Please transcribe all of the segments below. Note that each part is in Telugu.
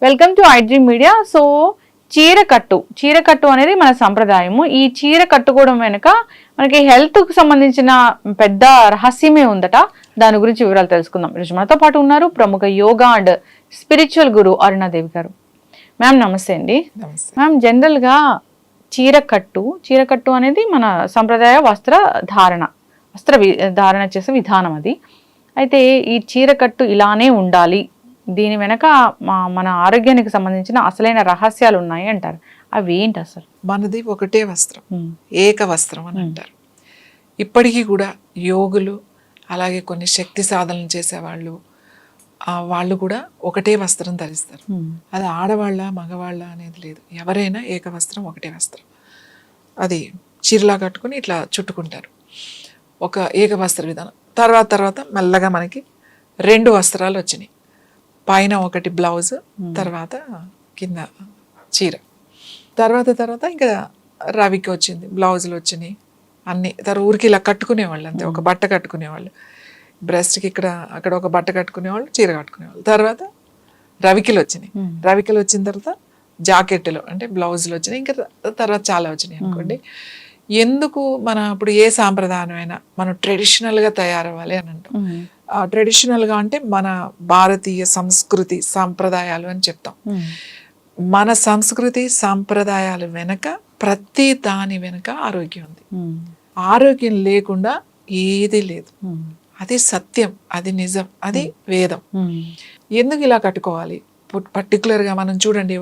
Welcome to iDream media. So చీరకట్టు అనేది మన సంప్రదాయము. ఈ చీర కట్టుకోవడం వెనుక మనకి హెల్త్ కు సంబంధించిన పెద్ద రహస్యమే ఉందట. దాని గురించి వివరాలు తెలుసుకుందాం. ఈరోజు మనతో పాటు ఉన్నారు ప్రముఖ యోగా అండ్ స్పిరిచువల్ గురు అరుణాదేవి గారు. మ్యామ్ నమస్తే అండి. మ్యామ్, జనరల్ గా చీరకట్టు అనేది మన సంప్రదాయ వస్త్ర ధారణ చేసే విధానం అది. అయితే ఈ చీరకట్టు ఇలానే ఉండాలి, దీని వెనక మన ఆరోగ్యానికి సంబంధించిన అసలైన రహస్యాలు ఉన్నాయి అంటారు. అవి ఏంటి అసలు? మనది ఒకటే వస్త్రం, ఏక వస్త్రం అని అంటారు. ఇప్పటికీ కూడా యోగులు, అలాగే కొన్ని శక్తి సాధనలు చేసేవాళ్ళు, వాళ్ళు కూడా ఒకటే వస్త్రం ధరిస్తారు. అది ఆడవాళ్ళ మగవాళ్ళ అనేది లేదు, ఎవరైనా ఏక వస్త్రం, ఒకటే వస్త్రం. అది చీరలా కట్టుకుని ఇట్లా చుట్టుకుంటారు. ఒక ఏక వస్త్ర విధానం. తర్వాత మెల్లగా మనకి 2 వస్త్రాలు వచ్చినాయి. పైన ఒకటి బ్లౌజ్, తర్వాత కింద చీర. తర్వాత ఇంకా రవికి వచ్చింది, బ్లౌజులు వచ్చినాయి అన్ని. ఊరికి ఇలా కట్టుకునేవాళ్ళు అంతే, ఒక బట్ట కట్టుకునేవాళ్ళు. బ్రెస్ట్కి ఇక్కడ అక్కడ ఒక బట్ట కట్టుకునేవాళ్ళు, చీర కట్టుకునేవాళ్ళు. తర్వాత రవికిలు వచ్చినాయి. రవికిలు వచ్చిన తర్వాత జాకెట్లు అంటే బ్లౌజులు వచ్చినాయి. ఇంకా తర్వాత చాలా వచ్చినాయి అనుకోండి. ఎందుకు మన ఇప్పుడు ఏ సాంప్రదాయమైనా మనం ట్రెడిషనల్గా తయారవ్వాలి అని అంటాం. ట్రెడిషనల్గా అంటే మన భారతీయ సంస్కృతి సాంప్రదాయాలు అని చెప్తాం. మన సంస్కృతి సాంప్రదాయాలు వెనక ప్రతి దాని వెనక ఆరోగ్యం ఉంది. ఆరోగ్యం లేకుండా ఏది లేదు. అది సత్యం, అది నిజం, అది వేదం. ఎందుకు ఇలా కట్టుకోవాలి? పర్టికులర్గా మనం చూడండి,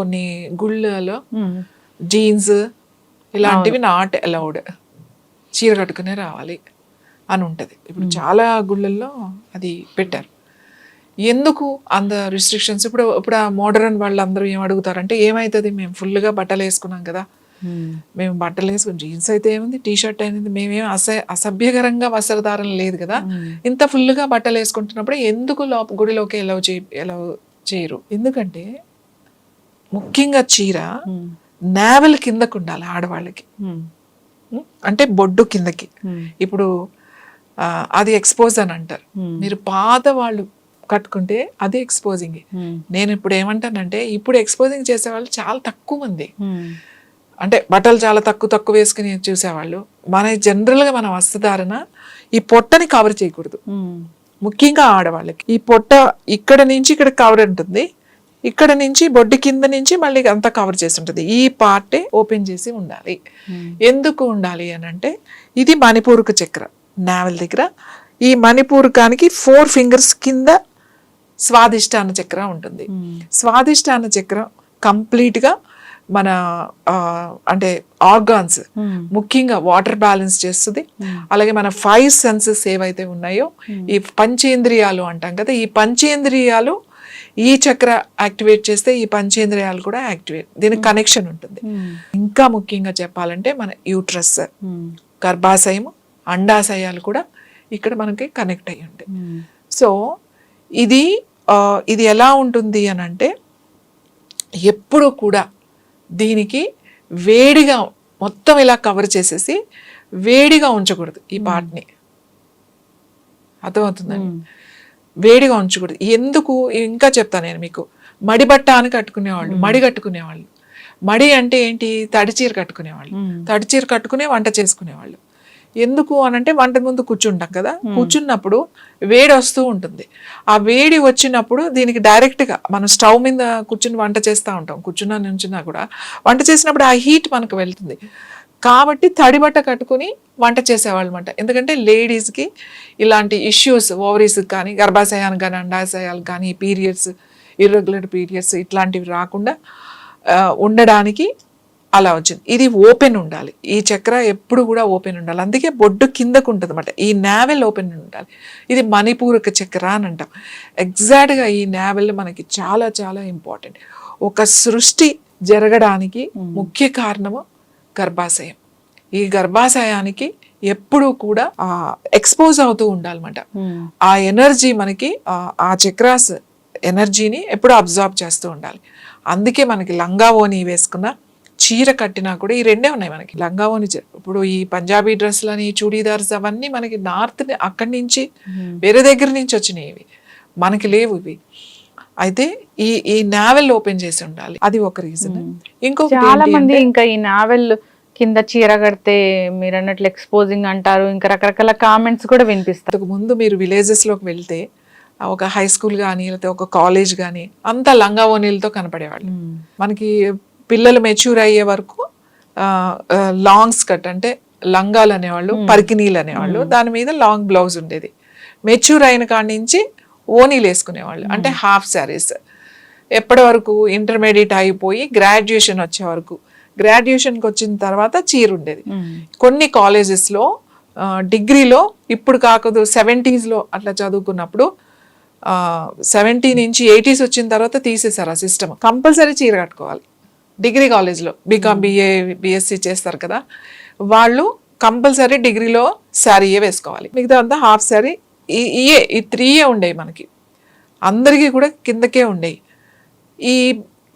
కొన్ని గుళ్ళలో జీన్స్ ఇలాంటివి నాట్ అలౌడ్, చీర కట్టుకునే రావాలి అని ఉంటుంది. ఇప్పుడు చాలా గుళ్ళల్లో అది పెట్టారు. ఎందుకు అంత రిస్ట్రిక్షన్స్? ఇప్పుడు ఆ మోడర్న్ వాళ్ళందరూ ఏం అడుగుతారంటే, ఏమవుతుంది, మేము ఫుల్గా బట్టలు వేసుకున్నాం కదా, మేము బట్టలు వేసుకుని జీన్స్ అయితే ఏముంది, టీ షర్ట్ అనేది, మేమేం అసభ్యకరంగా వస్త్రధారణ లేదు కదా, ఇంత ఫుల్గా బట్టలు వేసుకుంటున్నప్పుడు ఎందుకు గుడిలోకి ఎలా చేయరు? ఎందుకంటే ముఖ్యంగా చీర నేవల్ కిందకు ఉండాలి ఆడవాళ్ళకి, అంటే బొడ్డు కిందకి. ఇప్పుడు అది ఎక్స్పోజ్ అని అంటారు. మీరు పాత వాళ్ళు కట్టుకుంటే అది ఎక్స్పోజింగ్. నేను ఇప్పుడు ఏమంటానంటే, ఇప్పుడు ఎక్స్పోజింగ్ చేసేవాళ్ళు చాలా తక్కువ మంది, అంటే బట్టలు చాలా తక్కువ వేసుకుని చూసేవాళ్ళు. జనరల్గా మన వస్త్రధారణ ఈ పొట్టని కవర్ చేయకూడదు. ముఖ్యంగా ఆడవాళ్ళకి ఈ పొట్ట ఇక్కడ నుంచి ఇక్కడ కవర్ ఉంటుంది, ఇక్కడ నుంచి బొడ్డు కింద నుంచి మళ్ళీ అంతా కవర్ చేసి ఉంటుంది. ఈ పార్టే ఓపెన్ చేసి ఉండాలి. ఎందుకు ఉండాలి అని అంటే, ఇది మణిపూరక చక్ర, నావెల్ దగ్గర. ఈ మణిపూరకానికి 4 ఫింగర్స్ కింద స్వాదిష్టాన చక్ర ఉంటుంది. స్వాదిష్టాన చక్రం కంప్లీట్గా మన అంటే ఆర్గాన్స్, ముఖ్యంగా వాటర్ బ్యాలెన్స్ చేస్తుంది. అలాగే మన 5 సెన్సెస్ ఏవైతే ఉన్నాయో, ఈ పంచేంద్రియాలు అంటాం కదా, ఈ పంచేంద్రియాలు ఈ చక్ర యాక్టివేట్ చేస్తే ఈ పంచేంద్రియాలు కూడా యాక్టివేట్, దీనికి కనెక్షన్ ఉంటుంది. ఇంకా ముఖ్యంగా చెప్పాలంటే మన యూట్రస్, గర్భాశయం, అండాశయాలు కూడా ఇక్కడ మనకి కనెక్ట్ అయ్యి ఉంటాయి. సో ఇది ఎలా ఉంటుంది అని అంటే, ఎప్పుడు కూడా దీనికి వేడిగా మొత్తం ఇలా కవర్ చేసేసి వేడిగా ఉంచకూడదు. ఈ పార్ట్ని అర్థమవుతుందండి, వేడిగా ఉంచకూడదు. ఎందుకు ఇంకా చెప్తాను నేను మీకు. మడిబట్ట అని కట్టుకునేవాళ్ళు, మడి కట్టుకునేవాళ్ళు. మడి అంటే ఏంటి? తడిచీర కట్టుకునేవాళ్ళు. తడిచీర కట్టుకునే వంట చేసుకునేవాళ్ళు. ఎందుకు అనంటే, వంట ముందు కూర్చుంటాం కదా, కూర్చున్నప్పుడు వేడి వస్తూ ఉంటుంది. ఆ వేడి వచ్చినప్పుడు దీనికి డైరెక్ట్గా మనం స్టవ్ మీద కూర్చుని వంట చేస్తూ ఉంటాం, నుంచున్నా కూడా వంట చేసినప్పుడు ఆ హీట్ మనకు వెళ్తుంది. కాబట్టి తడిబట్ట కట్టుకుని వంట చేసేవాళ్ళు అనమాట. ఎందుకంటే లేడీస్కి ఇలాంటి ఇష్యూస్, ఓవరీస్కి కానీ, గర్భాశయానికి కానీ, అండాశయాలకు కానీ, పీరియడ్స్, ఇర్రెగ్యులర్ పీరియడ్స్ ఇట్లాంటివి రాకుండా ఉండడానికి అలా వచ్చింది. ఇది ఓపెన్ ఉండాలి, ఈ చక్ర ఎప్పుడు కూడా ఓపెన్ ఉండాలి. అందుకే బొడ్డు కిందకు ఉంటుంది అనమాట. ఈ నావెల్ ఓపెన్ ఉండాలి. ఇది మణిపూరక చక్ర అని అంటాం. ఎగ్జాక్ట్గా ఈ నావెల్ మనకి చాలా చాలా ఇంపార్టెంట్. ఒక సృష్టి జరగడానికి ముఖ్య కారణము గర్భాశయం. ఈ గర్భాశయానికి ఎప్పుడు కూడా ఎక్స్పోజ్ అవుతూ ఉండాలన్నమాట. ఆ ఎనర్జీ మనకి, ఆ చక్రాస్ ఎనర్జీని ఎప్పుడు అబ్జార్బ్ చేస్తూ ఉండాలి. అందుకే మనకి లంగా ఓని వేసుకున్న, చీర కట్టినా కూడా ఈ 2 ఉన్నాయి మనకి. లంగా ఓని, ఇప్పుడు ఈ పంజాబీ డ్రెస్లని, చూడీదార్స్ అవన్నీ మనకి నార్త్ అక్కడి నుంచి వేరే దగ్గర నుంచి వచ్చినాయి, ఇవి మనకి లేవు. ఇవి అయితే ఈ నావెల్ ఓపెన్ చేసి ఉండాలి, అది ఒక రీజన్. ఇంకొకటి చాలా ఏంటి మంది అంటే, ఇంకా ఈ నావెల్ కింద చీర కడితే మీరు అన్నట్లు ఎక్స్పోజింగ్ అంటారు, ఇంకా రకరకాల కామెంట్స్ కూడా వినిపిస్తారు. అంతకు ముందు మీరు విలేజెస్ లోకి వెళ్తే ఒక హై స్కూల్ కానీ లేకపోతే ఒక కాలేజ్ కానీ అంతా లంగా ఓనీలతో కనపడేవాళ్ళు. మనకి పిల్లలు మెచ్యూర్ అయ్యే వరకు లాంగ్ స్కర్ట్ అంటే లంగాలు అనేవాళ్ళు, పరికినీలు అనేవాళ్ళు, దాని మీద లాంగ్ బ్లౌజ్ ఉండేది. మెచ్యూర్ అయిన కాడి నుంచి ఓనీలు వేసుకునేవాళ్ళు, అంటే హాఫ్ శారీస్. ఎప్పటి వరకు ఇంటర్మీడియట్ అయిపోయి గ్రాడ్యుయేషన్ వచ్చే వరకు, గ్రాడ్యుయేషన్కి వచ్చిన తర్వాత చీర ఉండేది. కొన్ని కాలేజెస్లో డిగ్రీలో ఇప్పుడు కాకదు 70s అట్లా చదువుకున్నప్పుడు 70 నుంచి 80s వచ్చిన తర్వాత తీసేశారు ఆ సిస్టమ్. కంపల్సరీ చీర కట్టుకోవాలి. డిగ్రీ కాలేజ్లో బీకామ్ బిఏ బిఎస్సి చేస్తారు కదా, వాళ్ళు కంపల్సరీ డిగ్రీలో శారీయే వేసుకోవాలి, మిగతా అంతా హాఫ్ శారీ. ఈ 3 ఉండేవి మనకి, అందరికీ కూడా కిందకే ఉండేవి. ఈ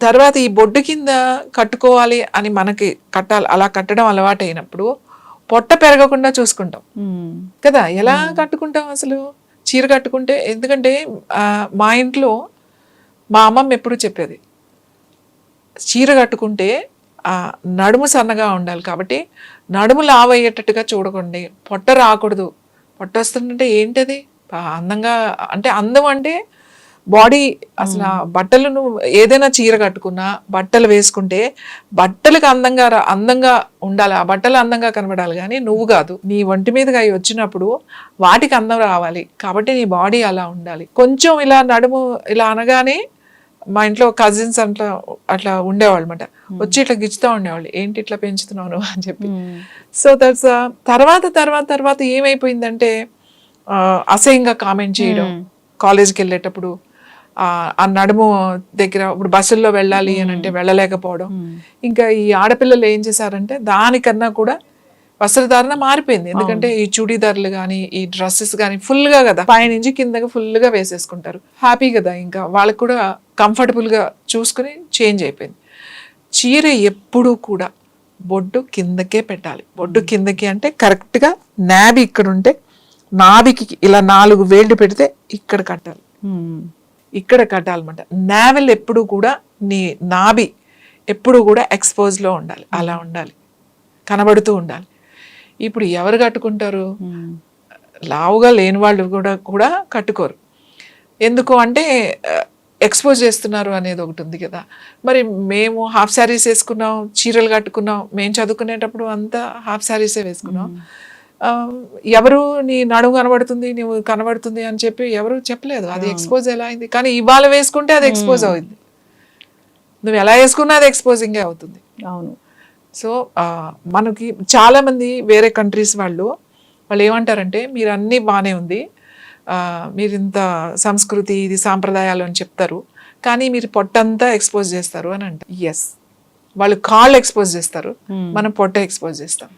తర్వాత ఈ బొడ్డు కింద కట్టుకోవాలి అని మనకి అలా కట్టడం అలవాటు అయినప్పుడు పొట్ట పెరగకుండా చూసుకుంటాం కదా. ఎలా కట్టుకుంటాం అసలు చీర కట్టుకుంటే? ఎందుకంటే మా ఇంట్లో మా అమ్మమ్మ ఎప్పుడు చెప్పేది, చీర కట్టుకుంటే నడుము సన్నగా ఉండాలి కాబట్టి నడుము లావు అయ్యేటట్టుగా చూడకండి, పొట్ట రాకూడదు. పొట్ట వస్తుందంటే ఏంటది? అందంగా అంటే అందం అంటే బాడీ. అసలు బట్టలు నువ్వు ఏదైనా చీర కట్టుకున్నా, బట్టలు వేసుకుంటే బట్టలకు అందంగా ఉండాలి, ఆ బట్టలు అందంగా కనబడాలి, కానీ నువ్వు కాదు. నీ ఒంటి మీదగా అవి వచ్చినప్పుడు వాటికి అందం రావాలి కాబట్టి నీ బాడీ అలా ఉండాలి. కొంచెం ఇలా నడుము ఇలా అనగానే మా ఇంట్లో కజిన్స్ అట్లా ఉండేవాళ్ళు అనమాట, వచ్చి ఇట్లా గిచ్చుతూ ఉండేవాళ్ళు, ఏంటి ఇట్లా పెంచుతున్నావు అని చెప్పి. సో దట్స్ తర్వాత ఏమైపోయిందంటే అసహ్యంగా కామెంట్ చేయడం. కాలేజ్కి వెళ్ళేటప్పుడు ఆ నడుము దగ్గర ఇప్పుడు బస్సుల్లో వెళ్ళాలి అని అంటే వెళ్ళలేకపోవడం. ఇంకా ఈ ఆడపిల్లలు ఏం చేశారంటే దానికన్నా కూడా వస్త్రధారణ మారిపోయింది. ఎందుకంటే ఈ చుడీదార్లు కానీ ఈ డ్రెస్సెస్ కానీ ఫుల్గా కదా, పైనుంచి కిందగా ఫుల్గా వేసేసుకుంటారు, హ్యాపీ కదా, ఇంకా వాళ్ళకు కూడా కంఫర్టబుల్గా చూసుకుని చేంజ్ అయిపోయింది. చీర ఎప్పుడూ కూడా బొడ్డు కిందకే పెట్టాలి. బొడ్డు కిందకి అంటే కరెక్ట్గా నాభి ఇక్కడ ఉంటే నాభికి ఇలా 4 వేళ్ళు పెడితే ఇక్కడ కట్టాలి, ఇక్కడ కట్టాలన్నమాట. నావెల్ ఎప్పుడు కూడా నీ నాభి ఎప్పుడు కూడా ఎక్స్పోజ్లో ఉండాలి, అలా ఉండాలి, కనబడుతూ ఉండాలి. ఇప్పుడు ఎవరు కట్టుకుంటారు? లావుగా లేని వాళ్ళు కూడా కట్టుకోరు. ఎందుకు అంటే ఎక్స్పోజ్ చేస్తున్నారు అనేది ఒకటి ఉంది కదా. మరి మేము హాఫ్ శారీస్ వేసుకున్నాం, చీరలు కట్టుకున్నాం, మేము చదువుకునేటప్పుడు అంతా హాఫ్ శారీసే వేసుకున్నాం. ఎవరు నీ నడుము కనబడుతుంది, నువ్వు కనబడుతుంది అని చెప్పి ఎవరు చెప్పలేదు. అది ఎక్స్పోజ్ ఎలా అయింది? కానీ ఇవాళ వేసుకుంటే అది ఎక్స్పోజ్ అవుతుంది, నువ్వు ఎలా వేసుకున్నా అది ఎక్స్పోజింగే అవుతుంది. అవును. సో మనకి చాలా మంది వేరే కంట్రీస్ వాళ్ళు ఏమంటారంటే, మీరు అన్నీ బాగానే ఉంది, మీరు ఇంత సంస్కృతి ఇది సాంప్రదాయాలు అని చెప్తారు, కానీ మీరు పొట్టంతా ఎక్స్పోజ్ చేస్తారు అని అంటారు. ఎస్, వాళ్ళు కాళ్ళు ఎక్స్పోజ్ చేస్తారు, మనం పొట్ట ఎక్స్పోజ్ చేస్తాం.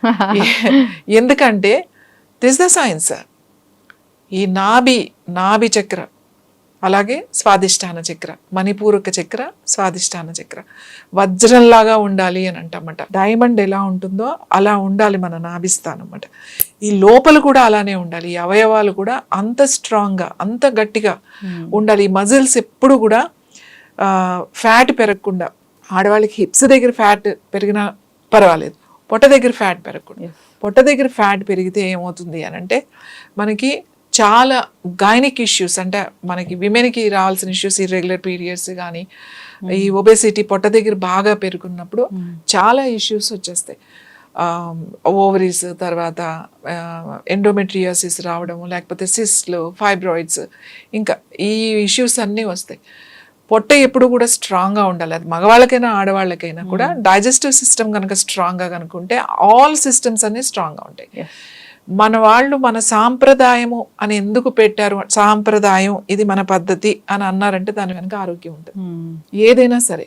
ఎందుకంటే దిస్ ద సైన్స్. ఈ నాభి చక్ర, అలాగే స్వాదిష్టాన చక్ర, మణిపూరక చక్ర, స్వాదిష్టాన చక్ర వజ్రంలాగా ఉండాలి అని అంటమాట. డైమండ్ ఎలా ఉంటుందో అలా ఉండాలి మన నాభిస్థానం అన్నమాట. ఈ లోపల కూడా అలానే ఉండాలి, ఈ అవయవాలు కూడా అంత స్ట్రాంగ్గా అంత గట్టిగా ఉండాలి. ఈ మజిల్స్ ఎప్పుడు కూడా ఫ్యాట్ పెరగకుండా, ఆడవాళ్ళకి హిప్స్ దగ్గర ఫ్యాట్ పెరిగినా పర్వాలేదు, పొట్ట దగ్గర ఫ్యాట్ పెరగకూడదు. పొట్ట దగ్గర ఫ్యాట్ పెరిగితే ఏమవుతుంది అని అంటే మనకి చాలా గైనిక్ ఇష్యూస్, అంటే మనకి విమెన్కి రావాల్సిన ఇష్యూస్, ఇర్రెగ్యులర్ పీరియడ్స్ కానీ ఈ ఒబేసిటీ పొట్ట దగ్గర బాగా పెరుగున్నప్పుడు చాలా ఇష్యూస్ వచ్చేస్తాయి. ఓవరీస్, తర్వాత ఎండోమెట్రియోసిస్ రావడము, లేకపోతే సిస్ట్లు, ఫైబ్రాయిడ్స్, ఇంకా ఈ ఇష్యూస్ అన్నీ వస్తాయి. పొట్ట ఎప్పుడు కూడా స్ట్రాంగ్గా ఉండాలి. అది మగవాళ్ళకైనా ఆడవాళ్ళకైనా కూడా డైజెస్టివ్ సిస్టమ్ కనుక స్ట్రాంగ్గా కనుకుంటే ఆల్ సిస్టమ్స్ అన్నీ స్ట్రాంగ్గా ఉంటాయి. మన వాళ్ళు మన సాంప్రదాయము అని ఎందుకు పెట్టారు, సాంప్రదాయం ఇది మన పద్ధతి అని అన్నారంటే దాని వెనక ఆరోగ్యం ఉంటుంది. ఏదైనా సరే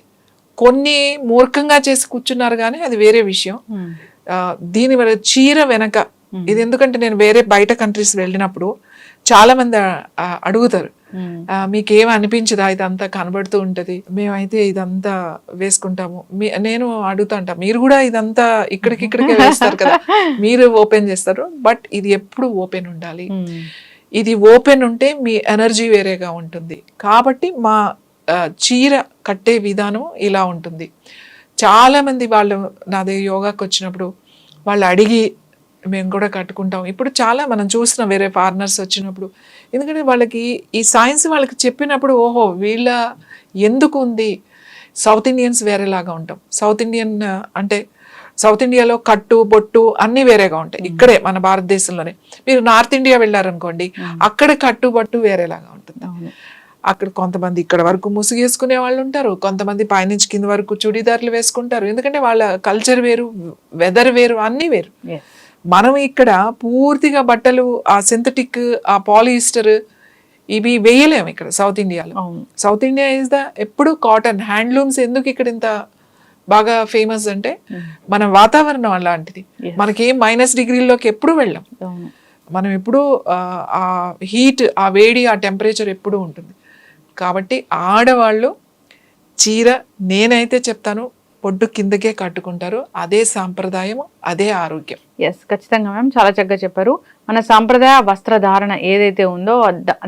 కొన్ని మూర్ఖంగా చేసి కూర్చున్నారు కానీ అది వేరే విషయం. దీని వల్ల చీర వెనక ఇది ఎందుకంటే నేను వేరే బయట కంట్రీస్ వెళ్ళినప్పుడు చాలా మంది అడుగుతారు, మీకేం అనిపించదా ఇదంతా కనబడుతూ ఉంటది, మేమైతే ఇదంతా వేసుకుంటాము. నేను అడుగుతా ఉంటా, మీరు కూడా ఇదంతా ఇక్కడికే వేస్తారు కదా, మీరు ఓపెన్ చేస్తారు, బట్ ఇది ఎప్పుడు ఓపెన్ ఉండాలి. ఇది ఓపెన్ ఉంటే మీ ఎనర్జీ వేరేగా ఉంటుంది. కాబట్టి చీర కట్టే విధానం ఇలా ఉంటుంది. చాలామంది వాళ్ళు నాది యోగాకి వచ్చినప్పుడు వాళ్ళు అడిగి మేము కూడా కట్టుకుంటాం. ఇప్పుడు చాలా మనం చూసిన వేరే ఫారినర్స్ వచ్చినప్పుడు, ఎందుకంటే వాళ్ళకి ఈ సైన్స్ వాళ్ళకి చెప్పినప్పుడు ఓహో వీళ్ళ ఎందుకు ఉంది. సౌత్ ఇండియన్స్ వేరేలాగా ఉంటాం. సౌత్ ఇండియన్ అంటే సౌత్ ఇండియాలో కట్టు బొట్టు అన్నీ వేరేగా ఉంటాయి. ఇక్కడే మన భారతదేశంలోనే. మీరు నార్త్ ఇండియా వెళ్ళారనుకోండి, అక్కడ కట్టు బొట్టు వేరేలాగా ఉంటుంది. అక్కడ కొంతమంది ఇక్కడ వరకు ముసుగేసుకునే వాళ్ళు ఉంటారు, కొంతమంది పైనుంచి కింద వరకు చుడీదార్లు వేసుకుంటారు. ఎందుకంటే వాళ్ళ కల్చర్ వేరు, వెదర్ వేరు, అన్నీ వేరు. మనం ఇక్కడ పూర్తిగా బట్టలు ఆ సింథటిక్, ఆ పాలిస్టర్ ఇవి వేయలేము ఇక్కడ సౌత్ ఇండియాలో. సౌత్ ఇండియా ఇస్ ద ఎప్పుడు కాటన్ హ్యాండ్లూమ్స్. ఎందుకు ఇక్కడ ఇంత బాగా ఫేమస్ అంటే మన వాతావరణం అలాంటిది. మనకేం -డిగ్రీల్లోకి ఎప్పుడు వెళ్ళాం. మనం ఎప్పుడు ఆ హీట్, ఆ వేడి, ఆ టెంపరేచర్ ఎప్పుడు ఉంటుంది. కాబట్టి ఆడవాళ్ళు చీర నేనైతే చెప్తాను పొడ్డు కిందకే కట్టుకుంటారు. అదే సాంప్రదాయం, అదే ఆరోగ్యం. ఎస్, ఖచ్చితంగా మ్యామ్, చాలా చక్కగా చెప్పారు. మన సాంప్రదాయ వస్త్రధారణ ఏదైతే ఉందో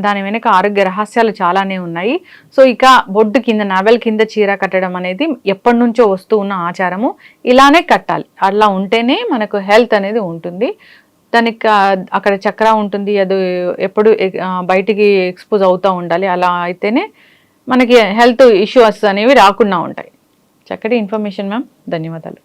దాని వెనుక ఆరోగ్య రహస్యాలు చాలానే ఉన్నాయి. సో ఇక బొడ్డు కింద, నావెల్ కింద చీర కట్టడం అనేది ఎప్పటి నుంచో వస్తూ ఉన్న ఆచారము. ఇలానే కట్టాలి, అలా ఉంటేనే మనకు హెల్త్ అనేది ఉంటుంది. దానికి అక్కడ చక్ర ఉంటుంది, అది ఎప్పుడు బయటికి ఎక్స్పోజ్ అవుతూ ఉండాలి. అలా అయితేనే మనకి హెల్త్ ఇష్యూస్ అనేవి రాకుండా ఉంటాయి. చక్కటి ఇన్ఫర్మేషన్ మ్యామ్, ధన్యవాదాలు.